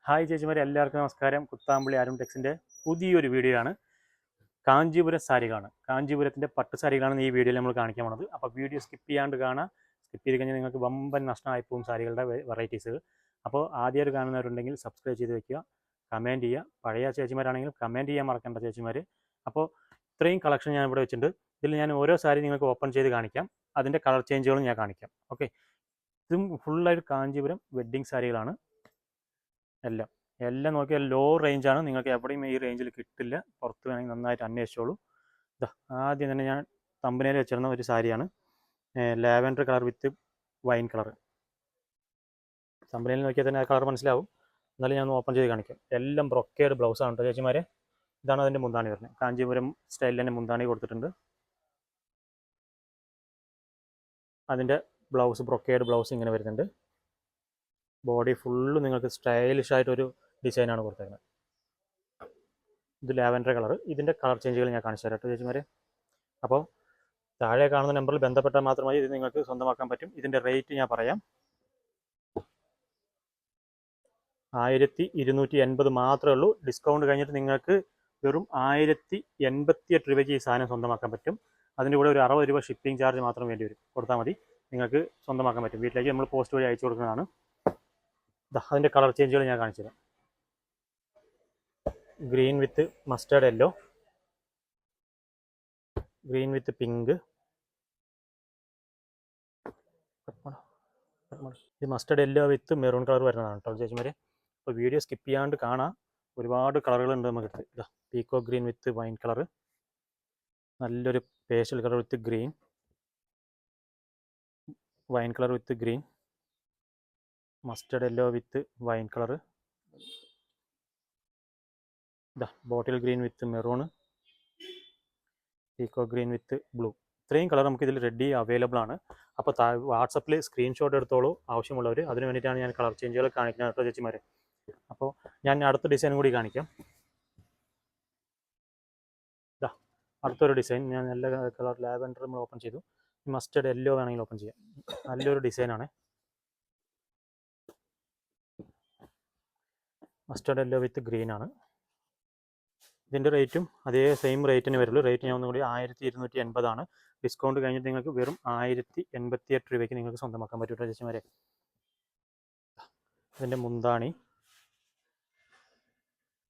Hi ചേച്ചിമാരെ, എല്ലാവർക്കും നമസ്കാരം. കുത്താമ്പള്ളി ആരും ടെക്സിൻ്റെ പുതിയൊരു വീഡിയോ ആണ്. കാഞ്ചീപുരം സാരികളാണ്, കാഞ്ചീപുരത്തിൻ്റെ പട്ട് സാരികളാണ് ഈ വീഡിയോയിൽ നമ്മൾ കാണിക്കാൻ പോണത്. അപ്പോൾ വീഡിയോ സ്കിപ്പ് ചെയ്യാണ്ട് കാണാം. സ്കിപ്പ് ചെയ്ത് കഴിഞ്ഞാൽ നിങ്ങൾക്ക് വമ്പൻ നഷ്ടമായി പോകും സാരികളുടെ വെറൈറ്റീസ്. അപ്പോൾ ആദ്യമായിട്ട് കാണുന്നവരുണ്ടെങ്കിൽ സബ്സ്ക്രൈബ് ചെയ്ത് വെക്കുക, കമൻറ്റ് ചെയ്യുക. പഴയ ചേച്ചിമാരാണെങ്കിൽ കമൻറ്റ് ചെയ്യാൻ മറക്കേണ്ട ചേച്ചിമാർ. അപ്പോൾ ഇത്രയും കളക്ഷൻ ഞാൻ ഇവിടെ വെച്ചിട്ടുണ്ട്. ഇതിൽ ഞാൻ ഓരോ സാരി നിങ്ങൾക്ക് ഓപ്പൺ ചെയ്ത് കാണിക്കാം, അതിൻ്റെ കളർ ചേഞ്ചുകളും ഞാൻ കാണിക്കാം. ഓക്കെ, ഇതും ഫുള്ളായിട്ട് കാഞ്ചീപുരം വെഡ്ഡിങ് സാരികളാണ്. എല്ലാം എല്ലാം നോക്കിയാൽ ലോ റേഞ്ചാണ്, നിങ്ങൾക്ക് എവിടെയും ഈ റേഞ്ചിൽ കിട്ടില്ല. പുറത്ത് വേണമെങ്കിൽ നന്നായിട്ട് അന്വേഷിച്ചോളൂ. ഇതാ ആദ്യം തന്നെ ഞാൻ തമ്പനയിൽ വെച്ചിരുന്ന ഒരു സാരിയാണ്, lavender colour with wine colour. തമ്പനയിൽ നോക്കിയാൽ തന്നെ ആ കളർ മനസ്സിലാവും. എന്നാലും ഞാൻ ഓപ്പൺ ചെയ്ത് കാണിക്കാം. എല്ലാം ബ്രൊക്കേഡ് ബ്ലൗസാണ് കേട്ടോ ചേച്ചിമാരെ. ഇതാണ് അതിൻ്റെ മുന്താണി വരുന്നത്. കാഞ്ചീപുരം സ്റ്റൈലിൽ തന്നെ മുന്താണി കൊടുത്തിട്ടുണ്ട്. അതിൻ്റെ ബ്ലൗസ് ബ്രൊക്കേഡ് ബ്ലൗസ് ഇങ്ങനെ വരുന്നുണ്ട്. ബോഡി ഫുള്ള് നിങ്ങൾക്ക് സ്റ്റൈലിഷ് ആയിട്ടൊരു ഡിസൈനാണ് കൊടുത്തേക്കുന്നത്. ഇത് ലാവൻഡർ കളർ. ഇതിൻ്റെ കളർ ചേഞ്ചുകൾ ഞാൻ കാണിച്ചു തരാം കേട്ടോ ചേച്ചിമാരെ. അപ്പോൾ താഴെ കാണുന്ന നമ്പറിൽ ബന്ധപ്പെട്ടാൽ മാത്രമേ ഇത് നിങ്ങൾക്ക് സ്വന്തമാക്കാൻ പറ്റും. ഇതിൻ്റെ റേറ്റ് ഞാൻ പറയാം. 1280 മാത്രമേ ഉള്ളൂ. ഡിസ്കൗണ്ട് കഴിഞ്ഞിട്ട് നിങ്ങൾക്ക് വെറും 1088 രൂപയ്ക്ക് ഈ സാധനം സ്വന്തമാക്കാൻ പറ്റും. അതിൻ്റെ കൂടെ ഒരു 60 രൂപ ഷിപ്പിംഗ് ചാർജ് മാത്രം വേണ്ടി വരും. കൊടുത്താൽ മതി, നിങ്ങൾക്ക് സ്വന്തമാക്കാൻ പറ്റും. വീട്ടിലേക്ക് നമ്മൾ പോസ്റ്റ് വഴി അയച്ചു കൊടുക്കുന്നതാണ്. അതിൻ്റെ കളർ ചേഞ്ചുകൾ ഞാൻ കാണിച്ചു തരാം. Green with mustard yellow, green with pink, ഇത് mustard yellow with maroon colour വരുന്നതാണ് കേട്ടോ ചേച്ചിമാരെ. അപ്പോൾ വീഡിയോ സ്കിപ്പ് ചെയ്യാണ്ട് കാണാം. ഒരുപാട് കളറുകളുണ്ട് നമുക്കിത്. ഇതാ peacock green with wine colour, നല്ലൊരു pastel colour with green, wine colour with green, mustard yellow with wine colour, ഇതാ bottle green with maroon, peacock green with blue. ഇത്രയും കളർ നമുക്കിതിൽ റെഡി അവൈലബിൾ ആണ്. അപ്പോൾ വാട്സപ്പിൽ സ്ക്രീൻഷോട്ട് എടുത്തോളൂ ആവശ്യമുള്ളവർ. അതിന് വേണ്ടിയിട്ടാണ് ഞാൻ കളർ ചേഞ്ചുകൾ കാണിക്കുന്നത് കേട്ടോ ചേച്ചിമാരെ. അപ്പോൾ ഞാൻ അടുത്ത ഡിസൈൻ കൂടി കാണിക്കാം. ഇതാ അടുത്തൊരു ഡിസൈൻ ഞാൻ നല്ല കളർ ലാവൻഡർ നമ്മൾ ഓപ്പൺ ചെയ്തു. മസ്റ്റേർഡ് യെല്ലോ വേണമെങ്കിൽ ഓപ്പൺ ചെയ്യാം. നല്ലൊരു ഡിസൈനാണ്. മസ്റ്റേർഡ് യെല്ലോ വിത്ത് ഗ്രീൻ ആണ്. ഇതിൻ്റെ റേറ്റും അതേ സെയിം റേറ്റിന് വരുള്ളൂ. റേറ്റ് ഞാൻ ഒന്നുകൂടി 1280 ആണ്. ഡിസ്കൗണ്ട് കഴിഞ്ഞിട്ട് നിങ്ങൾക്ക് വെറും 1088 രൂപയ്ക്ക് നിങ്ങൾക്ക് സ്വന്തമാക്കാൻ പറ്റും ചേച്ചിമാരെ. ഇതിൻ്റെ മുന്താണി,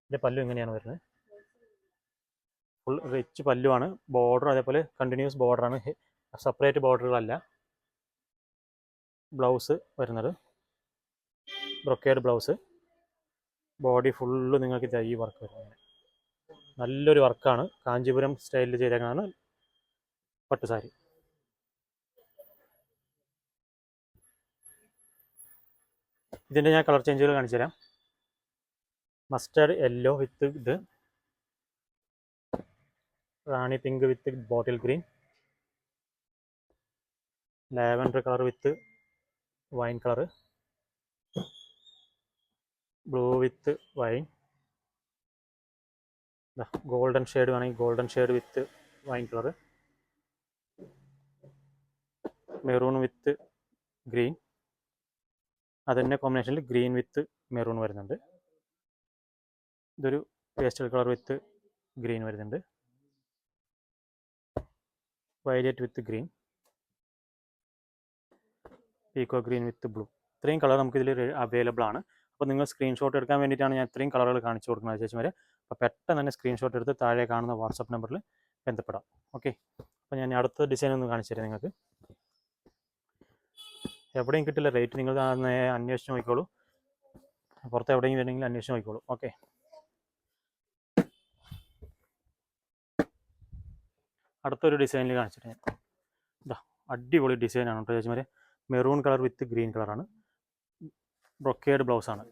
ഇതിൻ്റെ പല്ലു ഇങ്ങനെയാണ് വരുന്നത്. ഫുൾ റിച്ച് പല്ലുവാണ്. ബോർഡർ അതേപോലെ കണ്ടിന്യൂസ് ബോർഡറാണ്, സെപ്പറേറ്റ് ബോർഡറുകളല്ല. ബ്ലൗസ് വരുന്നത് ബ്രൊക്കേഡ് ബ്ലൗസ്. ബോഡി ഫുള്ള് നിങ്ങൾക്ക് ഈ വർക്ക് വരുന്നത്. നല്ലൊരു വർക്കാണ്, കാഞ്ചീപുരം സ്റ്റൈലിൽ ചെയ്തേക്കാണ് പട്ടുസാരി. ഇതിൻ്റെ ഞാൻ കളർ ചേഞ്ചുകൾ കാണിച്ചു തരാം. മസ്റ്റേർഡ് യെല്ലോ വിത്ത് ഇത് rani pink with bottle green, lavender colour with wine colour, blue with wine, golden shade വേണമെങ്കിൽ golden shade with wine colour, maroon with green, അതിൻ്റെ കോമ്പിനേഷനിൽ ഗ്രീൻ വിത്ത് മെറൂൺ വരുന്നുണ്ട്. ഇതൊരു പേസ്റ്റൽ കളർ വിത്ത് ഗ്രീൻ വരുന്നുണ്ട്, violet with green, peacock green with blue. ഇത്രയും colour നമുക്കിതിൽ available ആണ്. അപ്പോൾ നിങ്ങൾ സ്ക്രീൻഷോട്ട് എടുക്കാൻ വേണ്ടിയിട്ടാണ് ഞാൻ ഇത്രയും കളറുകൾ കാണിച്ചു കൊടുക്കുന്നത് ചേച്ചിമാരെ. അപ്പോൾ പെട്ടെന്ന് തന്നെ സ്ക്രീൻഷോട്ട് എടുത്ത് താഴെ കാണുന്ന വാട്സപ്പ് നമ്പറിൽ ബന്ധപ്പെടാം. ഓക്കെ, അപ്പോൾ ഞാൻ അടുത്ത ഡിസൈൻ ഒന്ന് കാണിച്ചു തരാം. നിങ്ങൾക്ക് എവിടെയും കിട്ടില്ല റേറ്റ്, നിങ്ങൾ അന്വേഷിച്ച് നോക്കിക്കോളൂ. പുറത്ത് എവിടെയും വേണമെങ്കിൽ അന്വേഷിച്ച് നോക്കിക്കോളൂ. ഓക്കെ, അടുത്തൊരു ഡിസൈനിൽ കാണിച്ചിട്ട് ഞാൻ ഇതാ അടിപൊളി ഡിസൈനാണ് കേട്ടോ ചേച്ചിമാരെ. മെറൂൺ കളർ വിത്ത് ഗ്രീൻ കളറാണ്. ബ്രൊക്കേഡ് ബ്ലൗസാണ്.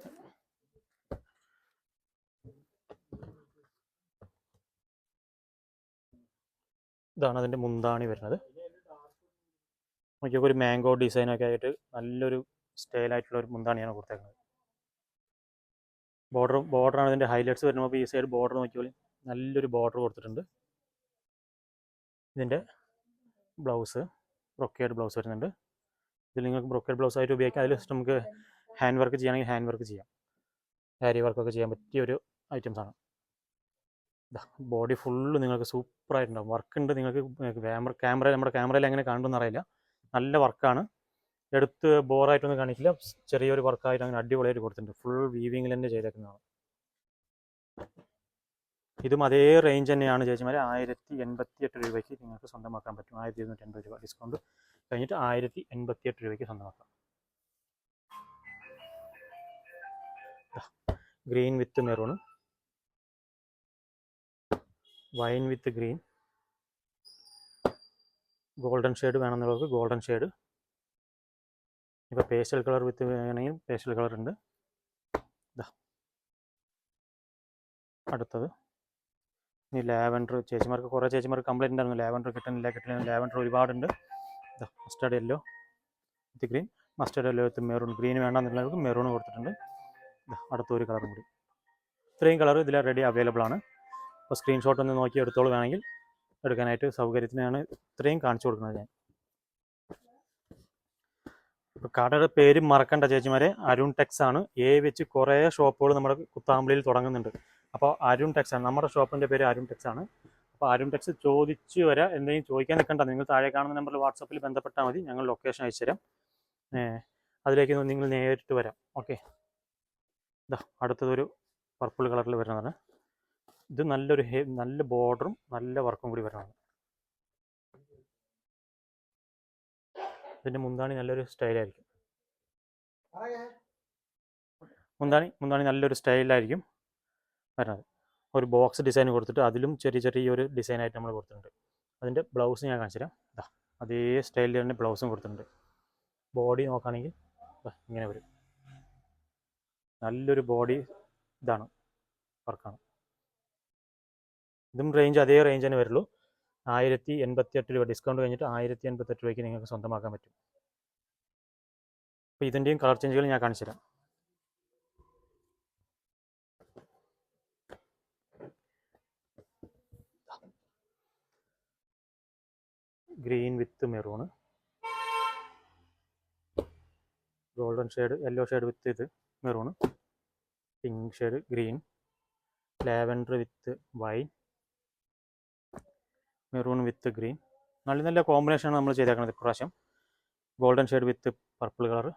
ഇതാണ് അതിൻ്റെ മുന്താണി വരുന്നത്. നോക്കിയൊക്കെ ഒരു മാംഗോ ഡിസൈനൊക്കെ ആയിട്ട് നല്ലൊരു സ്റ്റൈലായിട്ടുള്ള ഒരു മുന്താണിയാണ് കൊടുത്തേക്കുന്നത്. ബോർഡറാണ് ഇതിൻ്റെ ഹൈലൈറ്റ്സ് വരുമ്പോൾ. അപ്പോൾ ഈ സൈഡ് ബോർഡർ നോക്കിയോളി, നല്ലൊരു ബോർഡർ കൊടുത്തിട്ടുണ്ട്. ഇതിൻ്റെ ബ്ലൗസ് ബ്രൊക്കേഡ് ബ്ലൗസ് വരുന്നുണ്ട്. ഇതിൽ നിങ്ങൾക്ക് ബ്രൊക്കേഡ് ബ്ലൗസ് ആയിട്ട് ഉപയോഗിക്കാം. അതിൽ നമുക്ക് ഹാൻഡ് വർക്ക് ചെയ്യുകയാണെങ്കിൽ ഹാൻഡ് വർക്ക് ചെയ്യാം. ഹാരി വർക്കൊക്കെ ചെയ്യാൻ പറ്റിയ ഒരു ഐറ്റംസാണ്. ബോഡി ഫുള്ള് നിങ്ങൾക്ക് സൂപ്പറായിട്ടുണ്ടാവും. വർക്കുണ്ട് നിങ്ങൾക്ക് നമ്മുടെ ക്യാമറയിൽ എങ്ങനെ കാണുമെന്ന് അറിയില്ല. നല്ല വർക്കാണ്. എടുത്ത് ബോറായിട്ടൊന്നും കാണിക്കില്ല. ചെറിയൊരു വർക്കായിട്ട് അങ്ങനെ അടിപൊളിയായിട്ട് കൊടുത്തിട്ടുണ്ട്. ഫുൾ വീവിങ്ങിൽ തന്നെ ചെയ്തേക്കുന്നതാണ്. ഇതും അതേ റേഞ്ച് തന്നെയാണ് ചേച്ചിമാരെ. 1088 രൂപയ്ക്ക് നിങ്ങൾക്ക് സ്വന്തമാക്കാൻ പറ്റും. 1280 രൂപ ഡിസ്കൗണ്ട് കഴിഞ്ഞിട്ട് 1088 രൂപയ്ക്ക് സ്വന്തമാക്കാം. Green with maroon, wine with green, golden shade വേണമെന്നുള്ളവർക്ക് ഗോൾഡൻ ഷെയ്ഡ്. ഇപ്പോൾ പേസ്റ്റൽ കളർ വിത്ത് വേണമെങ്കിൽ പേസ്റ്റൽ കളർ ഉണ്ട്. അടുത്തത് ഇനി ലാവൻഡർ. കുറേ ചേച്ചിമാർക്ക് കംപ്ലൈൻറ്റ് ഉണ്ടായിരുന്നു, ലാവൻഡർ കിട്ടുന്നില്ല. ലാവൻഡർ ഒരുപാടുണ്ട്. Mustard yellow with green, mustard yellow with maroon. Green വേണമെന്നുള്ളവർക്ക് മെറൂൺ കൊടുത്തിട്ടുണ്ട്. അടുത്തൊരു കളറും കൂടി. ഇത്രയും കളർ ഇതിൽ റെഡി അവൈലബിൾ ആണ്. അപ്പോൾ സ്ക്രീൻഷോട്ട് ഒന്ന് നോക്കി എടുത്തോളൂ. വേണമെങ്കിൽ എടുക്കാനായിട്ട് സൗകര്യത്തിനാണ് ഇത്രയും കാണിച്ചു കൊടുക്കുന്നത് ഞാൻ. ഇപ്പോൾ കടയുടെ പേര് മറക്കണ്ട ചേച്ചിമാരെ, അരുൺ ടെക്സ് ആണ്. വെച്ച് കുറേ ഷോപ്പുകൾ നമ്മുടെ കുത്താമ്പളിയിൽ തുടങ്ങുന്നുണ്ട്. അപ്പോൾ അരുൺ ടെക്സ് ആണ് നമ്മുടെ ഷോപ്പിൻ്റെ പേര്, അരുൺ ടെക്സ് ആണ്. അപ്പോൾ അരുൺ ടെക്സ് ചോദിച്ച് വരാം. എന്തെങ്കിലും ചോദിക്കാൻ നിൽക്കണ്ട, നിങ്ങൾ താഴെ കാണുന്ന നമ്പറിൽ വാട്സപ്പിൽ ബന്ധപ്പെട്ടാൽ മതി. ഞങ്ങൾ ലൊക്കേഷൻ അയച്ചു തരാം. അതിലേക്ക് നിങ്ങൾ നേരിട്ട് വരാം. ഓക്കെ. അടുത്തതൊരു പർപ്പിൾ കളറിൽ വരുന്നതാണ്. ഇത് നല്ല ബോർഡറും നല്ല വർക്കും കൂടി വരുന്നതാണ്. ഇതിൻ്റെ മുന്താണി നല്ലൊരു സ്റ്റൈലായിരിക്കും. മുന്താണി നല്ലൊരു സ്റ്റൈലായിരിക്കും വരുന്നത്. ഒരു ബോക്സ് ഡിസൈൻ കൊടുത്തിട്ട് അതിലും ചെറിയൊരു ഡിസൈനായിട്ട് നമ്മൾ കൊടുത്തിട്ടുണ്ട്. അതിൻ്റെ ബ്ലൗസ് ഞാൻ കാണിച്ചു തരാം. അതേ സ്റ്റൈലിൽ തന്നെ ബ്ലൗസും കൊടുത്തിട്ടുണ്ട്. ബോഡി നോക്കുകയാണെങ്കിൽ ഇങ്ങനെ വരും. നല്ലൊരു ബോഡി ഇതാണ്, വർക്കാണ്. ഇതും അതേ റേഞ്ച് തന്നെ വരുള്ളൂ. 1088 രൂപ ഡിസ്കൗണ്ട് കഴിഞ്ഞിട്ട് 1088 രൂപയ്ക്ക് നിങ്ങൾക്ക് സ്വന്തമാക്കാൻ പറ്റും. അപ്പോൾ ഇതിൻ്റെയും കളർ ചേഞ്ചുകൾ ഞാൻ കാണിച്ചു തരാം. Green with maroon, golden shade, yellow shade with ഇത് maroon, pink shade green, lavender with wine, maroon with green. നല്ല കോമ്പിനേഷനാണ് നമ്മൾ ചെയ്തേക്കുന്നത് ഇപ്രാവശ്യം. Golden shade with purple colour,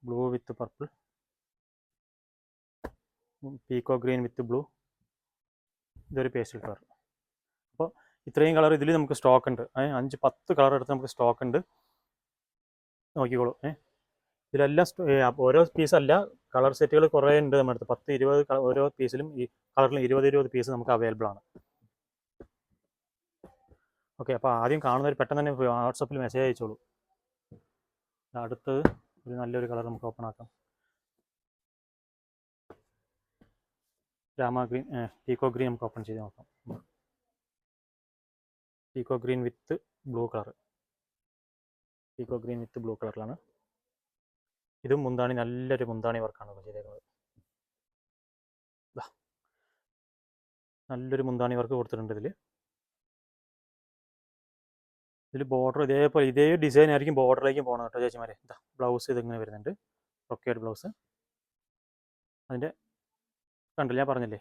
blue with purple, peacock green with blue, ഇതൊരു പേസ്റ്റൽ കളർ. അപ്പോൾ ഇത്രയും colour ഇതിൽ നമുക്ക് സ്റ്റോക്ക് ഉണ്ട്. 5-10 കളർ എടുത്ത് നമുക്ക് സ്റ്റോക്ക് ഉണ്ട്. നോക്കിക്കോളൂ. ഇതിലെല്ലാം ഓരോ പീസല്ല, കളർ സെറ്റുകൾ കുറേ ഉണ്ട് നമ്മുടെ അടുത്ത്. 10-20 ഓരോ പീസിലും ഈ കളറിലും 20 പീസ് നമുക്ക് അവൈലബിൾ ആണ്. ഓക്കെ. അപ്പോൾ ആദ്യം കാണുന്നവർ പെട്ടെന്ന് തന്നെ വാട്സപ്പിൽ മെസ്സേജ് അയച്ചോളൂ. അടുത്തത് ഒരു നല്ലൊരു കളർ നമുക്ക് ഓപ്പൺ ആക്കാം. രാമ ഗ്രീൻ, പീക്കോ ഗ്രീൻ നമുക്ക് ഓപ്പൺ ചെയ്ത് നോക്കാം. പീക്കോ green with blue colour. പീക്കോ green with blue കളറിലാണ്. ഇതും നല്ലൊരു മുന്താണി വർക്കാണ് ചെയ്തേക്കുന്നത്. നല്ലൊരു മുന്താണി വർക്ക് കൊടുത്തിട്ടുണ്ട് ഇതിൽ ബോർഡർ ഇതേ ഡിസൈൻ ആയിരിക്കും ബോർഡറിലേക്കും പോകണം കേട്ടോ ചേച്ചിമാരെ. ബ്ലൗസ് ഇതിങ്ങനെ വരുന്നുണ്ട്, ബ്രൊക്കേഡ് ബ്ലൗസ്. അതിൻ്റെ കണ്ടില്ല, ഞാൻ പറഞ്ഞില്ലേ,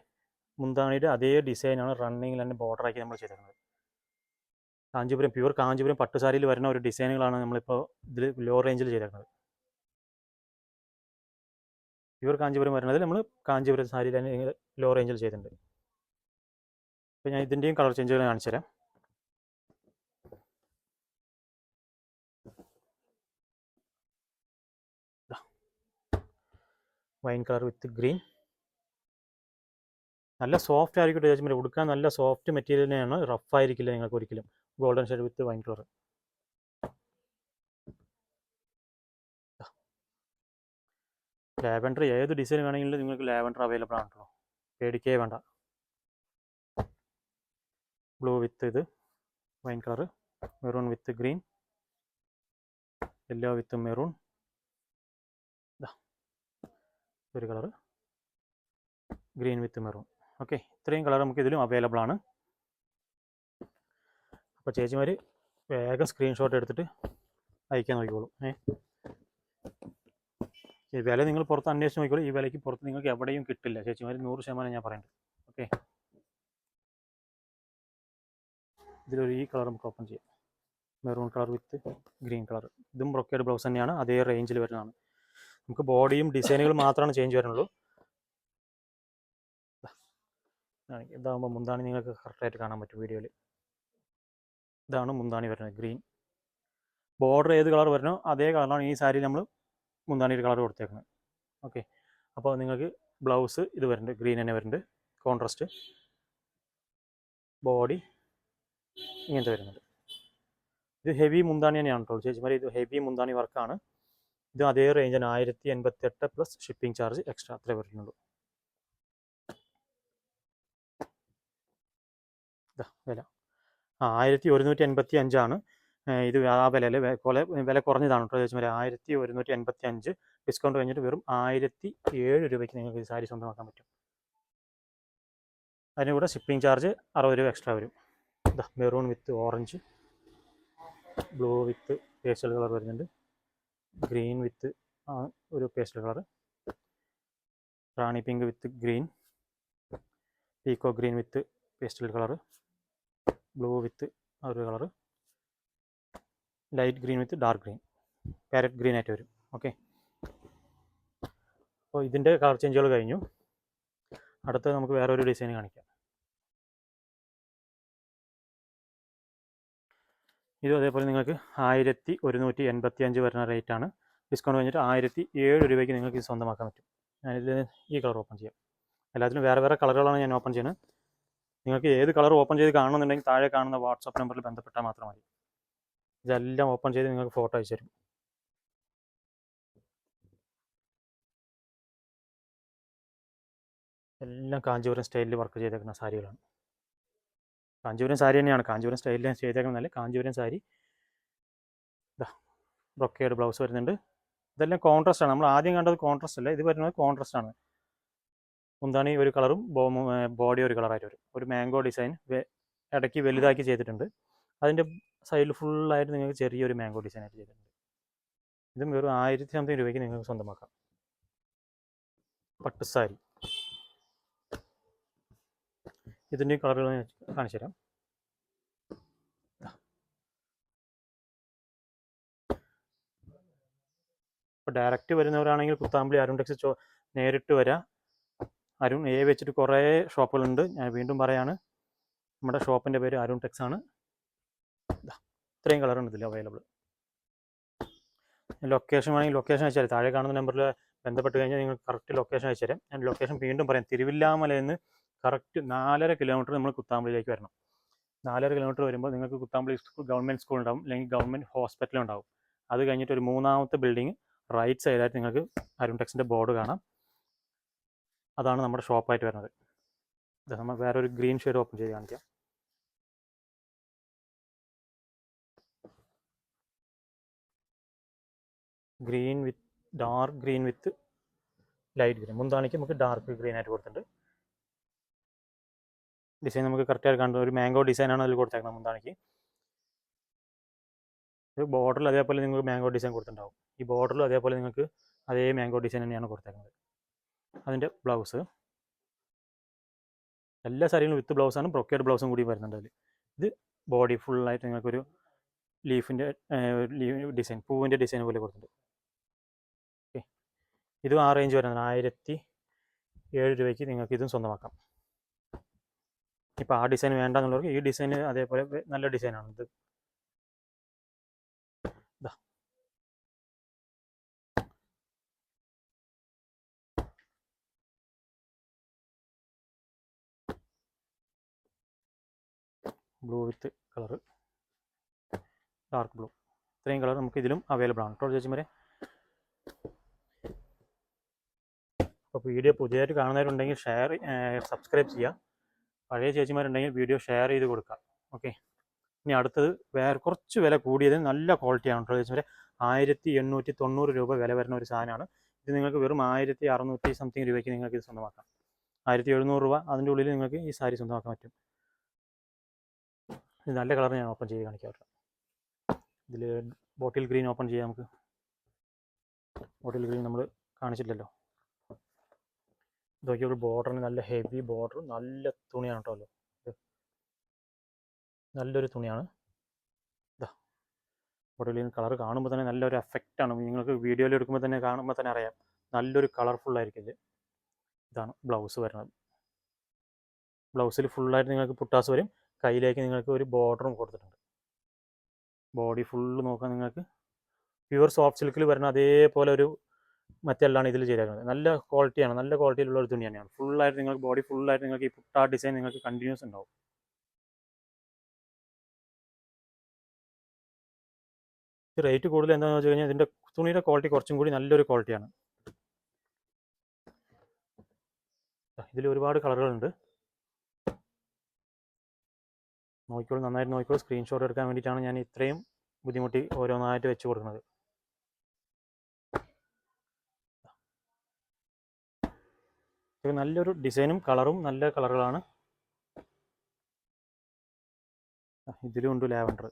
മുന്താണിയുടെ അതേ ഡിസൈനാണ് റണ്ണിങ്ങിൽ തന്നെ ബോർഡറാക്കി നമ്മൾ ചെയ്തേക്കുന്നത്. പ്യൂർ കാഞ്ചീപുരം പട്ടുസാരിയിൽ വരുന്ന ഒരു ഡിസൈനുകളാണ് നമ്മളിപ്പോൾ ഇതിൽ ലോ റേഞ്ചിൽ ചെയ്തേക്കുന്നത്. പ്യൂർ കാഞ്ചീപുരം വരുന്നത് നമ്മൾ കാഞ്ചീപുരം സാരിയിൽ തന്നെ ലോ റേഞ്ചിൽ ചെയ്തിട്ടുണ്ട്. അപ്പോൾ ഞാൻ ഇതിൻ്റെയും കളർ ചേഞ്ചുകൾ കാണിച്ചു തരാം. Wine colour with green. നല്ല സോഫ്റ്റ് ആയിരിക്കും ചേച്ചി, ഉടുക്കാൻ നല്ല സോഫ്റ്റ് മെറ്റീരിയൽ തന്നെയാണ്, റഫ് ആയിരിക്കില്ല നിങ്ങൾക്ക് ഒരിക്കലും. Golden shade with wine colour. Lavender ഏത് ഡിസൈൻ വേണമെങ്കിലും നിങ്ങൾക്ക് ലാവൻഡർ അവൈലബിൾ ആണ് കേട്ടോ, പേടിക്കേ വേണ്ട. ബ്ലൂ വിത്ത് ഇത് wine colour, maroon with green, yellow with maroon, ഒരു colour green with maroon. Okay. ഇത്രയും കളർ നമുക്ക് ഇതിലും അവൈലബിൾ ആണ്. അപ്പോൾ ചേച്ചിമാർ വേഗം സ്ക്രീൻഷോട്ട് എടുത്തിട്ട് അയക്കാൻ നോക്കിക്കോളൂ. ഈ വില നിങ്ങൾ പുറത്ത് അന്വേഷിച്ച് നോക്കിക്കോളൂ. ഈ വിലയ്ക്ക് പുറത്ത് നിങ്ങൾക്ക് എവിടെയും കിട്ടില്ല ചേച്ചിമാർ, 100% ഞാൻ പറയുന്നത്. ഓക്കെ, ഇതിലൊരു ഈ കളർ നമുക്ക് ഓപ്പൺ ചെയ്യാം. Maroon colour with green colour. ഇതും ബ്രൊക്കേഡ് ബ്ലൗസ് തന്നെയാണ്, അതേ റേഞ്ചിൽ വരുന്നതാണ്. നമുക്ക് ബോഡിയും ഡിസൈനുകൾ മാത്രമാണ് ചേഞ്ച് വരുന്നുള്ളൂ. ഇതാകുമ്പോൾ മുന്താണി നിങ്ങൾക്ക് കറക്റ്റായിട്ട് കാണാൻ പറ്റും വീഡിയോയിൽ. ഇതാണ് മുന്താണി വരുന്നത്, ഗ്രീൻ. ബോർഡർ ഏത് കളർ വരണോ അതേ കളറാണ് ഈ സാരിയിൽ നമ്മൾ മുന്താണിയുടെ കളർ കൊടുത്തേക്കുന്നത്. ഓക്കെ, അപ്പോൾ നിങ്ങൾക്ക് ബ്ലൗസ് ഇത് വരുന്നുണ്ട്, ഗ്രീൻ തന്നെ വരുന്നുണ്ട്, കോൺട്രാസ്റ്റ്. ബോഡി ഇങ്ങനത്തെ വരുന്നുണ്ട്. ഇത് ഹെവി മുന്താണി തന്നെയാണ് കേട്ടോ ചേച്ചിമാർ, ഇത് ഹെവി മുന്താണി വർക്കാണ്. ഇത് അതേ റേഞ്ചാണ്, 1088 പ്ലസ് ഷിപ്പിംഗ് ചാർജ് എക്സ്ട്രാ, അത്രേ വരുന്നുള്ളൂ. വില 1185 ഇത്. ആ വിലയിൽ വില കുറഞ്ഞതാണ് കേട്ടോ ചേച്ചിമാർ, 1185. ഡിസ്കൗണ്ട് കഴിഞ്ഞിട്ട് വെറും 1007 രൂപയ്ക്ക് നിങ്ങൾക്ക് ഈ സാരി സ്വന്തമാക്കാൻ പറ്റും. അതിന് കൂടെ ഷിപ്പിംഗ് ചാർജ് 60 രൂപ എക്സ്ട്രാ വരും. Maroon with orange, blue with pastel colour വരുന്നുണ്ട്, ഗ്രീൻ വിത്ത് ഒരു pastel colour, rani pink with green, peacock green with pastel colour, blue with ഒരു colour, light green with dark green, parrot green ആയിട്ട് വരും. Okay, അപ്പോൾ ഇതിൻ്റെ colour ചേഞ്ചുകൾ കഴിഞ്ഞു. അടുത്ത് നമുക്ക് വേറെ ഒരു ഡിസൈൻ കാണിക്കാം. ഇതും അതേപോലെ നിങ്ങൾക്ക് 1185 വരുന്ന റേറ്റാണ്. ഡിസ്കൗണ്ട് കഴിഞ്ഞിട്ട് 1007 രൂപയ്ക്ക് നിങ്ങൾക്ക് ഇത് സ്വന്തമാക്കാൻ പറ്റും. ഞാനിത് ഈ കളർ ഓപ്പൺ ചെയ്യാം. എല്ലാത്തിലും വേറെ വേറെ കളറുകളാണ് ഞാൻ ഓപ്പൺ ചെയ്യുന്നത്. നിങ്ങൾക്ക് ഏത് കളർ ഓപ്പൺ ചെയ്ത് കാണുന്നുണ്ടെങ്കിൽ താഴെ കാണുന്ന വാട്സാപ്പ് നമ്പറിൽ ബന്ധപ്പെട്ടാൽ മാത്രം മതി. ഇതെല്ലാം ഓപ്പൺ ചെയ്ത് നിങ്ങൾക്ക് ഫോട്ടോ അയച്ചു തരും. എല്ലാം കാഞ്ചീപുരം സ്റ്റൈലിൽ വർക്ക് ചെയ്തേക്കുന്ന സാരികളാണ്. കാഞ്ചീപുരം സാരി തന്നെയാണ്, കാഞ്ചീപുരം സ്റ്റൈലിൽ ചെയ്തേക്കുന്നതല്ല, കാഞ്ചീപുരം സാരി. ബ്രൊക്കേഡ് ബ്ലൗസ് വരുന്നുണ്ട്. ഇതെല്ലാം കോൺട്രാസ്റ്റ് ആണ്. നമ്മൾ ആദ്യം കണ്ടത് കോൺട്രാസ്റ്റ് അല്ല, ഇത് വരുന്നത് കോൺട്രാസ്റ്റ് ആണ്. മുന്താണി ഒരു കളറും ബോഡി ഒരു കളറായിട്ട് വരും. ഒരു മാംഗോ ഡിസൈൻ ഇടയ്ക്ക് വലുതാക്കി ചെയ്തിട്ടുണ്ട്. അതിൻ്റെ സൈഡിൽ ഫുള്ളായിട്ട് നിങ്ങൾക്ക് ചെറിയൊരു മാംഗോ ഡിസൈൻ ആയിട്ട് ചെയ്തിട്ടുണ്ട്. ഇതും വെറും 1000 രൂപയ്ക്ക് നിങ്ങൾക്ക് സ്വന്തമാക്കാം. പട്ടുസാരി. ഇതിൻ്റെ കളറുകൾ ഞാൻ കാണിച്ചു തരാം. ഇപ്പോൾ ഡയറക്റ്റ് വരുന്നവരാണെങ്കിൽ കുത്താമ്പളി അരുൺ ടെക്സ് നേരിട്ട് വരാം. അരുൺ എ വെച്ചിട്ട് കുറേ ഷോപ്പുകളുണ്ട്. ഞാൻ വീണ്ടും പറയാണ്, നമ്മുടെ ഷോപ്പിൻ്റെ പേര് അരുൺ ടെക്സ് ആണ്. ഇത്രയും കളറുണ്ട് ഇതിൽ അവൈലബിൾ. ലൊക്കേഷൻ വേണമെങ്കിൽ ലൊക്കേഷൻ അയച്ചു തരാം. താഴെ കാണുന്ന നമ്പറിൽ ബന്ധപ്പെട്ട് കഴിഞ്ഞാൽ നിങ്ങൾക്ക് കറക്റ്റ് ലൊക്കേഷൻ അയച്ചു തരാം. ഞാൻ ലൊക്കേഷൻ വീണ്ടും പറയാം. തിരുവില്ലാമലയിൽ നിന്ന് കറക്റ്റ് 4.5 കിലോമീറ്റർ നമ്മൾ കുത്താമ്പളിയിലേക്ക് വരണം. 4.5 കിലോമീറ്റർ വരുമ്പോൾ നിങ്ങൾക്ക് കുത്താമ്പളി ഗവൺമെൻറ് സ്കൂൾ ഉണ്ടാവും, അല്ലെങ്കിൽ ഗവൺമെൻറ് ഹോസ്പിറ്റൽ ഉണ്ടാവും. അത് കഴിഞ്ഞിട്ട് ഒരു 3ാമത്തെ ബിൽഡിങ് റൈറ്റ് സൈഡായിട്ട് നിങ്ങൾക്ക് അരുൺ ടെക്സിൻ്റെ ബോർഡ് കാണാം. അതാണ് നമ്മുടെ ഷോപ്പായിട്ട് വരുന്നത്. ഇത് നമ്മൾ വേറൊരു ഗ്രീൻ ഷെയ്ഡ് ഓപ്പൺ ചെയ്ത് കാണിക്കാം. Green with dark green with light green. മുന്താണിക്ക് നമുക്ക് ഡാർക്ക് ഗ്രീൻ ആയിട്ട് കൊടുത്തിട്ടുണ്ട്. ഡിസൈൻ നമുക്ക് കറക്റ്റായിട്ട് കണ്ടു. ഒരു മാംഗോ ഡിസൈനാണ് അതിൽ കൊടുത്തേക്കുന്നത് മുന്താണിക്ക്. ഇത് ബോർഡറിൽ അതേപോലെ നിങ്ങൾക്ക് മാംഗോ ഡിസൈൻ കൊടുത്തിട്ടുണ്ടാവും. ഈ ബോർഡറിലും അതേപോലെ നിങ്ങൾക്ക് അതേ മാംഗോ ഡിസൈൻ തന്നെയാണ് കൊടുത്തേക്കുന്നത്. അതിൻ്റെ ബ്ലൗസ് എല്ലാ സാരികളും വിത്ത് ബ്ലൗസാണ്, ബ്രൊക്കേഡ് ബ്ലൗസും കൂടി വരുന്നുണ്ട് അതിൽ. ഇത് ബോഡി ഫുള്ളായിട്ട് നിങ്ങൾക്കൊരു ലീഫിൻ്റെ ഡിസൈൻ, പൂവിൻ്റെ ഡിസൈൻ പോലെ കൊടുത്തിട്ടുണ്ട്. ഓക്കെ, ഇതും ആ റേഞ്ച് വരുന്നത് 1007 രൂപയ്ക്ക് നിങ്ങൾക്ക് ഇതും സ്വന്തമാക്കാം. ഇപ്പോൾ ആ ഡിസൈൻ വേണ്ടെന്നുള്ളവർക്ക് ഈ ഡിസൈൻ അതേപോലെ നല്ല ഡിസൈനാണ് ഇത്. ബ്ലൂ വിത്ത് കളർ, ഡാർക്ക് ബ്ലൂ, ഇത്രയും കളർ നമുക്ക് ഇതിലും അവൈലബിൾ ആണ് കേട്ടോ ചേച്ചിമാരെ. അപ്പോൾ വീഡിയോ പുതിയതായിട്ട് കാണുന്നവരുണ്ടെങ്കിൽ സബ്സ്ക്രൈബ് ചെയ്യുക. പഴയ ചേച്ചിമാരുണ്ടെങ്കിൽ വീഡിയോ ഷെയർ ചെയ്ത് കൊടുക്കുക. ഓക്കെ, ഇനി അടുത്തത് വേറെ കുറച്ച് വില കൂടിയത് നല്ല ക്വാളിറ്റിയാണ് കേട്ടോ ചേച്ചിമാരെ. 1890 രൂപ വില വരുന്ന ഒരു സാധനമാണ് ഇത്. നിങ്ങൾക്ക് വെറും 1600 സംതിങ് രൂപയ്ക്ക് നിങ്ങൾക്ക് ഇത് സ്വന്തമാക്കാം. 1700 രൂപ, അതിൻ്റെ ഉള്ളിൽ നിങ്ങൾക്ക് ഈ സാരി സ്വന്തമാക്കാൻ പറ്റും. ഇത് നല്ല കളർ ഞാൻ ഓപ്പൺ ചെയ്ത് കാണിക്കാറുണ്ട്. ഇതിൽ ബോട്ടിൽ ഗ്രീൻ ഓപ്പൺ ചെയ്യാം. നമുക്ക് ബോട്ടിൽ ഗ്രീൻ നമ്മൾ കാണിച്ചില്ലല്ലോ. ഇതൊക്കെ ഒരു ബോർഡറിന് നല്ല ഹെവി ബോർഡർ, നല്ല തുണിയാണ് കേട്ടോ. ഇത് നല്ലൊരു തുണിയാണ്. ഇതാ ബോഡിയിൽ കളർ കാണുമ്പോൾ തന്നെ നല്ലൊരു എഫക്റ്റാണ്. നിങ്ങൾക്ക് വീഡിയോയിൽ എടുക്കുമ്പോൾ തന്നെ കാണുമ്പോൾ തന്നെ അറിയാം, നല്ലൊരു കളർഫുള്ളായിരിക്കും ഇത്. ഇതാണ് ബ്ലൗസ് വരുന്നത്. ബ്ലൗസിൽ ഫുള്ളായിട്ട് നിങ്ങൾക്ക് പുട്ടാസ് വരും. കയ്യിലേക്ക് നിങ്ങൾക്ക് ഒരു ബോർഡറും കൊടുത്തിട്ടുണ്ട്. ബോഡി ഫുള്ള് നോക്കാൻ നിങ്ങൾക്ക് പ്യുവർ സോഫ്റ്റ് സിൽക്കിൽ വരുന്ന അതേപോലെ ഒരു മെറ്റീരിയലാണ് ഇതിൽ ചെയ്തേക്കുന്നത്. നല്ല ക്വാളിറ്റിയാണ്, നല്ല ക്വാളിറ്റിയിലുള്ള ഒരു തുണി തന്നെയാണ്. ഫുള്ളായിട്ട് നിങ്ങൾക്ക് ബോഡി ഫുള്ളായിട്ട് നിങ്ങൾക്ക് ഈ പുട്ട ഡിസൈൻ നിങ്ങൾക്ക് കണ്ടിന്യൂസ് ഉണ്ടാവും. റേറ്റ് കൂടുതൽ എന്താണെന്ന് വെച്ച് കഴിഞ്ഞാൽ ഇതിൻ്റെ തുണിയുടെ ക്വാളിറ്റി കുറച്ചും കൂടി നല്ലൊരു ക്വാളിറ്റിയാണ്. ഇതിൽ ഒരുപാട് കളറുകളുണ്ട്. നോക്കിക്കോളൂ, നന്നായിട്ട് നോക്കിക്കോളൂ. സ്ക്രീൻഷോട്ട് എടുക്കാൻ വേണ്ടിയിട്ടാണ് ഞാൻ ഇത്രയും ബുദ്ധിമുട്ടി ഓരോന്നായിട്ട് വെച്ച് കൊടുക്കുന്നത്. ഇത് നല്ലൊരു ഡിസൈനും കളറും നല്ല കളറുകളാണ്. ഇതിലും ഉണ്ട് ലാവൻഡർ.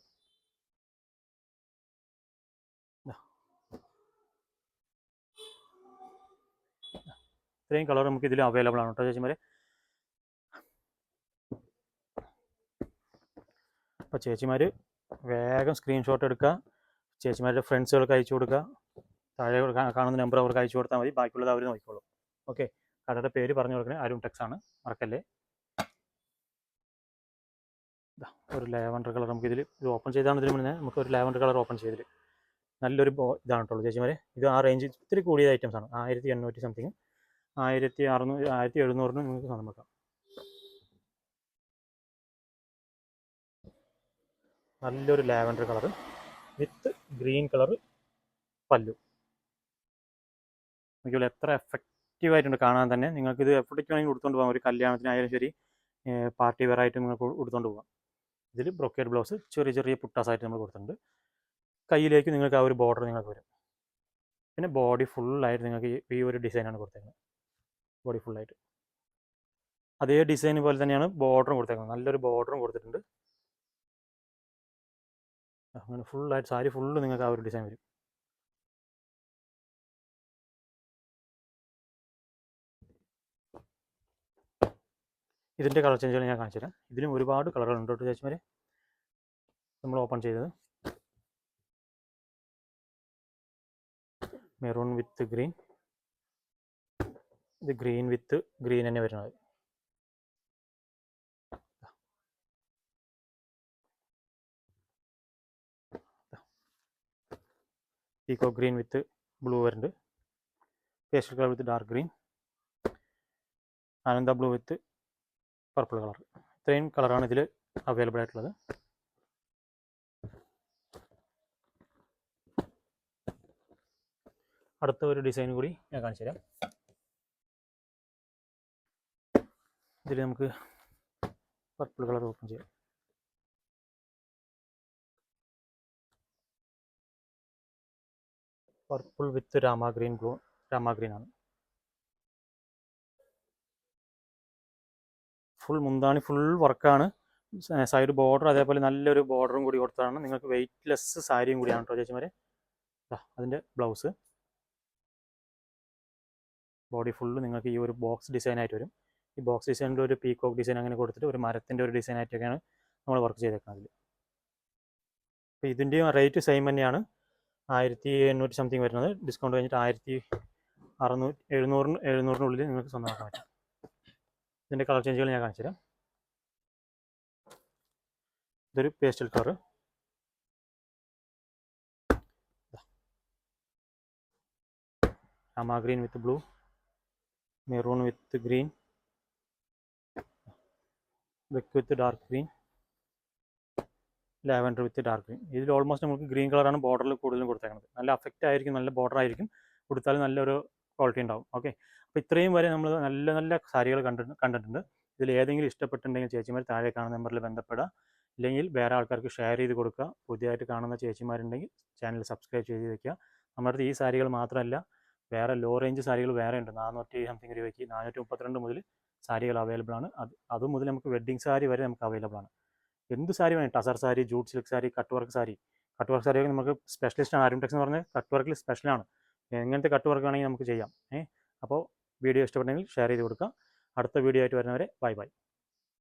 ഇത്രയും കളർ നമുക്ക് ഇതിൽ അവൈലബിൾ ആണ് കേട്ടോ ചേച്ചിമാരെ. അപ്പോൾ ചേച്ചിമാർ വേഗം സ്ക്രീൻഷോട്ട് എടുക്കുക, ചേച്ചിമാരുടെ ഫ്രണ്ട്സുകൾക്ക് അയച്ചു കൊടുക്കുക. താഴെ കാണുന്ന നമ്പർ അവർക്ക് അയച്ചു കൊടുത്താൽ മതി, ബാക്കിയുള്ളത് അവർ നോക്കിക്കോളും. ഓക്കെ, കടയുടെ പേര് പറഞ്ഞു കൊടുക്കണേ, അരുൺ ടെക്സ് ആണ്, മറക്കല്ലേ. ഒരു ലാവൻഡർ കളർ നമുക്ക് ഇതിൽ ഇത് ഓപ്പൺ ചെയ്താണ് ഇതിൽ മുന്നേ നമുക്ക് ഒരു ലാവൻഡർ കളർ ഓപ്പൺ ചെയ്തിൽ നല്ലൊരു ഇതാണ് കേട്ടോ ചേച്ചിമാരെ. ഇത് ആ റേഞ്ച് ഇത്തിരി കൂടിയ ഐറ്റംസ് ആണ്. 1800 സംതിങ്, 1600, 1700 നിങ്ങൾക്ക് സ്വന്തം വെക്കാം. നല്ലൊരു lavender colour with green colour പല്ലു. നോക്കിയാൽ എത്ര എഫക്റ്റീവായിട്ടുണ്ട് കാണാൻ തന്നെ. നിങ്ങൾക്കിത് എവിടേക്ക് വേണമെങ്കിൽ കൊടുത്തുകൊണ്ട് പോകാം. ഒരു കല്യാണത്തിനായാലും ശരി, പാർട്ടി വെയർ ആയിട്ട് നിങ്ങൾക്ക് കൊടുത്തുകൊണ്ട് പോകാം. ഇതിൽ ബ്രൊക്കേഡ് ബ്ലൗസ് ചെറിയ ചെറിയ പുട്ടാസായിട്ട് നമ്മൾ കൊടുത്തിട്ടുണ്ട്. കയ്യിലേക്ക് നിങ്ങൾക്ക് ആ ഒരു ബോർഡർ നിങ്ങൾക്ക് വരും. പിന്നെ ബോഡി ഫുള്ളായിട്ട് നിങ്ങൾക്ക് ഈ ഒരു ഡിസൈനാണ് കൊടുത്തേക്കുന്നത്. ബോഡി ഫുള്ളായിട്ട് അതേ ഡിസൈൻ പോലെ തന്നെയാണ് ബോർഡറും കൊടുത്തേക്കുന്നത്. നല്ലൊരു ബോർഡറും കൊടുത്തിട്ടുണ്ട്. അങ്ങനെ ഫുള്ളായിട്ട് സാരി ഫുള്ള് നിങ്ങൾക്ക് ആ ഒരു ഡിസൈൻ വരും. ഇതിൻ്റെ കളർ ചേഞ്ചുകൾ ഞാൻ കാണിച്ചു തരാം. ഇതിലും ഒരുപാട് കളറുകളുണ്ട് കേട്ടോ ചേച്ചിമാരെ. നമ്മൾ ഓപ്പൺ ചെയ്തത് മെറൂൺ വിത്ത് ഗ്രീൻ, ഇത് ഗ്രീൻ വിത്ത് ഗ്രീൻ തന്നെ വരുന്നത്. പീക്കോ ഗ്രീൻ വിത്ത് ബ്ലൂ വരുന്നുണ്ട്. Pastel colour with dark green, Ananda blue with purple colour. ഇത്രയും കളറാണ് ഇതിൽ അവൈലബിൾ ആയിട്ടുള്ളത്. അടുത്ത ഒരു ഡിസൈൻ കൂടി ഞാൻ കാണിച്ചു തരാം. ഇതിൽ നമുക്ക് പർപ്പിൾ കളർ ഓപ്പൺ ചെയ്യാം. പർപ്പിൾ വിത്ത് Rama green blue, Rama green ആണ്. ഫുൾ മുന്താണി ഫുൾ വർക്കാണ്. സൈഡ് ബോർഡർ അതേപോലെ നല്ലൊരു ബോർഡറും കൂടി കൊടുത്തതാണ്. നിങ്ങൾക്ക് വെയ്റ്റ്ലെസ് സാരിയും കൂടിയാണ് കേട്ടോ ചേച്ചിമാരെ. അതിൻ്റെ ബ്ലൗസ് ബോഡി ഫുള്ള് നിങ്ങൾക്ക് ഈ ഒരു ബോക്സ് ഡിസൈൻ ആയിട്ട് വരും. ഈ ബോക്സ് ഡിസൈനിൽ ഒരു പീകോക്ക് ഡിസൈൻ അങ്ങനെ കൊടുത്തിട്ട് ഒരു മരത്തിൻ്റെ ഒരു ഡിസൈൻ ആയിട്ടൊക്കെയാണ് നമ്മൾ വർക്ക് ചെയ്തേക്കുന്നത്. അപ്പോൾ ഇതിൻ്റെയും റേറ്റ് സെയിം തന്നെയാണ്. 1800 സംതിങ് വരുന്നത്. ഡിസ്കൗണ്ട് കഴിഞ്ഞിട്ട് 1600-700-700 നിങ്ങൾക്ക് സ്വന്തമാക്കാൻ പറ്റും. ഇതിൻ്റെ കളർ ചേഞ്ചുകൾ ഞാൻ കാണിച്ചു തരാം. ഇതൊരു pastel colour, Rama green with blue, maroon with green, brick with dark green, lavender with dark green. ഇതിൽ ഓൾമോസ്റ്റ് നമുക്ക് ഗ്രീൻ കളറാണ് ബോർഡറിൽ കൂടുതലും കൊടുത്തേക്കുന്നത്. നല്ല അഫക്റ്റ് ആയിരിക്കും, നല്ല ബോർഡർ ആയിരിക്കും. കൊടുത്താൽ നല്ലൊരു ക്വാളിറ്റി ഉണ്ടാവും. ഓക്കെ, അപ്പോൾ ഇത്രയും വരെ നമ്മൾ നല്ല നല്ല സാരികൾ കണ്ടിട്ടുണ്ട്. ഇതിൽ ഏതെങ്കിലും ഇഷ്ടപ്പെട്ടിട്ടുണ്ടെങ്കിൽ ചേച്ചിമാർ താഴെ കാണുന്ന നമ്പറിൽ ബന്ധപ്പെടുക. ഇല്ലെങ്കിൽ വേറെ ആൾക്കാർക്ക് ഷെയർ ചെയ്ത് കൊടുക്കുക. പുതിയതായിട്ട് കാണുന്ന ചേച്ചിമാരുണ്ടെങ്കിൽ ചാനൽ സബ്സ്ക്രൈബ് ചെയ്ത് വെക്കുക. നമ്മുടെ അടുത്ത് ഈ സാരികൾ മാത്രമല്ല, വേറെ ലോ റേഞ്ച് സാരികൾ വേറെ ഉണ്ട്. 400 സംതിങ് രൂപയ്ക്ക് 432 മുതൽ സാരികൾ അവൈലബിൾ ആണ്. അത് മുതൽ നമുക്ക് വെഡ്ഡിങ് സാരി വരെ നമുക്ക് അവൈലബിൾ ആണ്. എന്ത് സാരി വേണം, tussar sari, jute silk sari, cut work sari. Cut work സാരിയൊക്കെ നമുക്ക് സ്പെഷ്യലിസ്റ്റാണ്. അരുൺ ടെക്സ് എന്ന് പറഞ്ഞാൽ കട്ട് വർക്കിൽ സ്പെഷ്യലാണ്. എങ്ങനത്തെ കട്ട് വർക്ക് ആണെങ്കിൽ നമുക്ക് ചെയ്യാം. അപ്പോൾ വീഡിയോ ഇഷ്ടപ്പെട്ടെങ്കിൽ ഷെയർ ചെയ്ത് കൊടുക്കുക. അടുത്ത വീഡിയോ ആയിട്ട് വരുന്നവരെ ബൈ ബൈ.